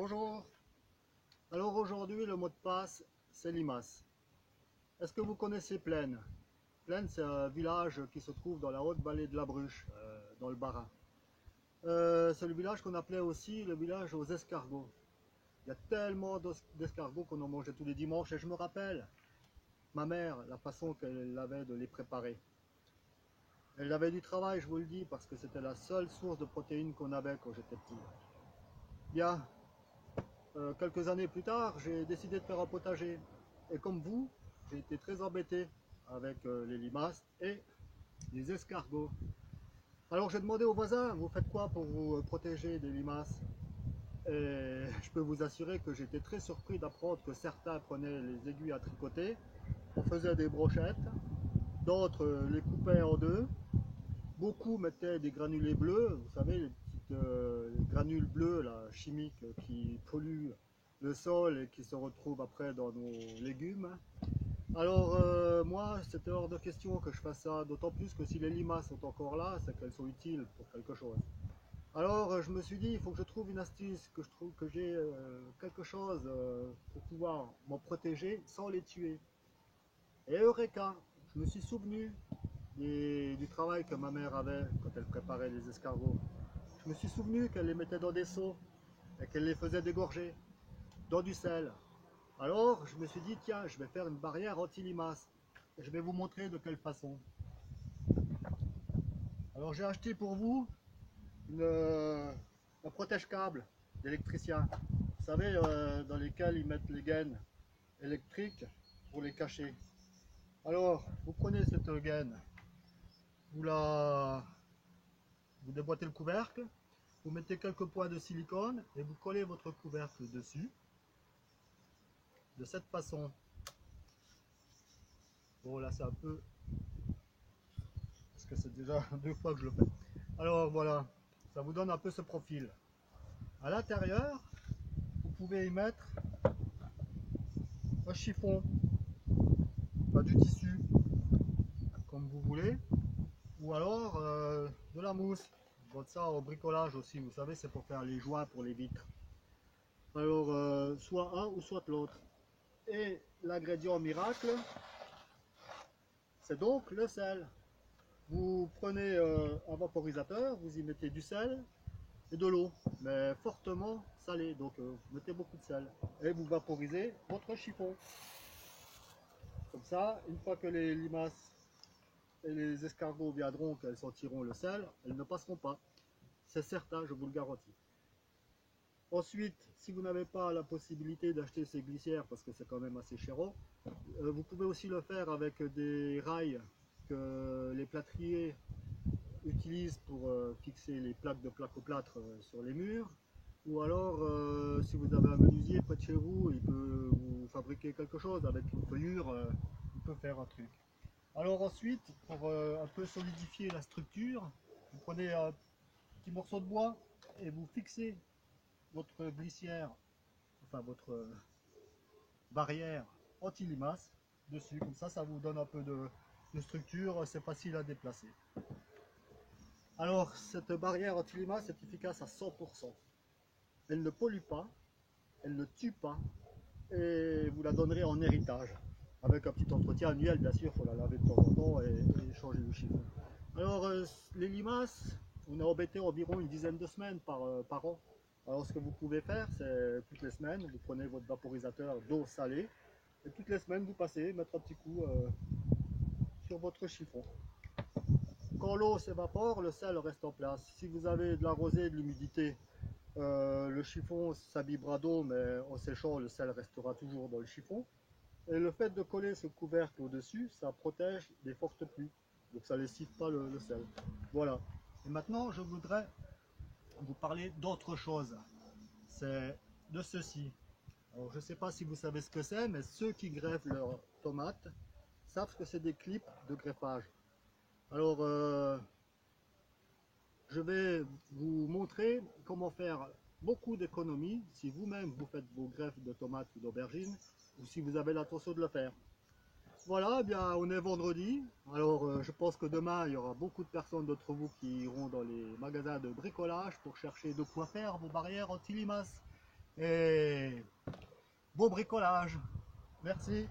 Bonjour. Alors aujourd'hui le mot de passe c'est limace. Est-ce que vous connaissez Plaine? Plaine c'est un village qui se trouve dans la haute vallée de la Bruche, dans le Bas-Rhin. C'est le village qu'on appelait aussi le village aux escargots. Il y a tellement d'escargots qu'on en mangeait tous les dimanches et je me rappelle ma mère, la façon qu'elle avait de les préparer. Elle avait du travail, je vous le dis, parce que c'était la seule source de protéines qu'on avait quand j'étais petit. Bien, quelques années plus tard, j'ai décidé de faire un potager. Et comme vous, j'ai été très embêté avec les limaces et les escargots. Alors j'ai demandé aux voisins, vous faites quoi pour vous protéger des limaces? Et je peux vous assurer que j'étais très surpris d'apprendre que certains prenaient les aiguilles à tricoter, on faisait des brochettes, d'autres les coupaient en deux, beaucoup mettaient des granulés bleus, vous savez, les petites granules bleues là, chimiques qui polluent le sol et qui se retrouvent après dans nos légumes. Alors moi, c'était hors de question que je fasse ça, d'autant plus que si les limaces sont encore là, c'est qu'elles sont utiles pour quelque chose. Alors je me suis dit, il faut que je trouve une astuce, que je trouve que j'ai quelque chose pour pouvoir m'en protéger sans les tuer. Et Eureka, je me suis souvenu du travail que ma mère avait quand elle préparait les escargots. Je me suis souvenu qu'elle les mettait dans des seaux et qu'elle les faisait dégorger dans du sel. Alors je me suis dit, tiens, je vais faire une barrière anti-limaces. Et je vais vous montrer de quelle façon. Alors j'ai acheté pour vous un protège-câble d'électricien. Vous savez, dans lesquels ils mettent les gaines électriques pour les cacher. Alors, vous prenez cette gaine, vous déboîtez le couvercle, vous mettez quelques points de silicone et vous collez votre couvercle dessus. De cette façon. Bon, là c'est un peu... parce que c'est déjà 2 fois que je le fais. Alors voilà, ça vous donne un peu ce profil. À l'intérieur, vous pouvez y mettre un chiffon, pas du tissu, comme vous voulez, ou alors de la mousse. Bon, ça au bricolage aussi, vous savez, c'est pour faire les joints pour les vitres. Alors, soit un ou soit l'autre. Et l'ingrédient miracle, c'est donc le sel. Vous prenez un vaporisateur, vous y mettez du sel et de l'eau, mais fortement salé, donc vous mettez beaucoup de sel. Et vous vaporisez votre chiffon. Comme ça, une fois que les limaces et les escargots viendront, qu'elles sentiront le sel, elles ne passeront pas. C'est certain, je vous le garantis. Ensuite, si vous n'avez pas la possibilité d'acheter ces glissières, parce que c'est quand même assez cher, vous pouvez aussi le faire avec des rails que les plâtriers utilisent pour fixer les plaques de placo-plâtre sur les murs. Ou alors, si vous avez un menuisier près de chez vous, il peut vous fabriquer quelque chose avec une feuillure, il peut faire un truc. Alors ensuite, pour un peu solidifier la structure, vous prenez un petit morceau de bois et vous fixez votre glissière, enfin votre barrière anti-limaces dessus. Comme ça vous donne un peu de structure, c'est facile à déplacer. Alors, cette barrière anti-limaces est efficace à 100%. Elle ne pollue pas, elle ne tue pas, et vous la donnerez en héritage. Avec un petit entretien annuel, bien sûr, il faut la laver de temps en temps et changer le chiffon. Alors, les limaces, on est embêté environ une dizaine de semaines par an. Alors, ce que vous pouvez faire, c'est toutes les semaines, vous prenez votre vaporisateur d'eau salée, et toutes les semaines, vous passez, mettre un petit coup sur votre chiffon. Quand l'eau s'évapore, le sel reste en place. Si vous avez de la rosée, de l'humidité, le chiffon s'abîmera d'eau, mais en séchant, le sel restera toujours dans le chiffon. Et le fait de coller ce couvercle au-dessus, ça protège des fortes pluies. Donc ça ne lessive pas le sel. Voilà. Et maintenant, je voudrais vous parler d'autre chose. C'est de ceci. Alors, je ne sais pas si vous savez ce que c'est, mais ceux qui greffent leurs tomates savent que c'est des clips de greffage. Alors, je vais vous montrer comment faire beaucoup d'économies si vous-même vous faites vos greffes de tomates ou d'aubergines, ou si vous avez l'intention de le faire. Voilà, eh bien on est vendredi, alors je pense que demain il y aura beaucoup de personnes d'entre vous qui iront dans les magasins de bricolage pour chercher de quoi faire vos barrières anti-limaces. et beau bricolage. Merci.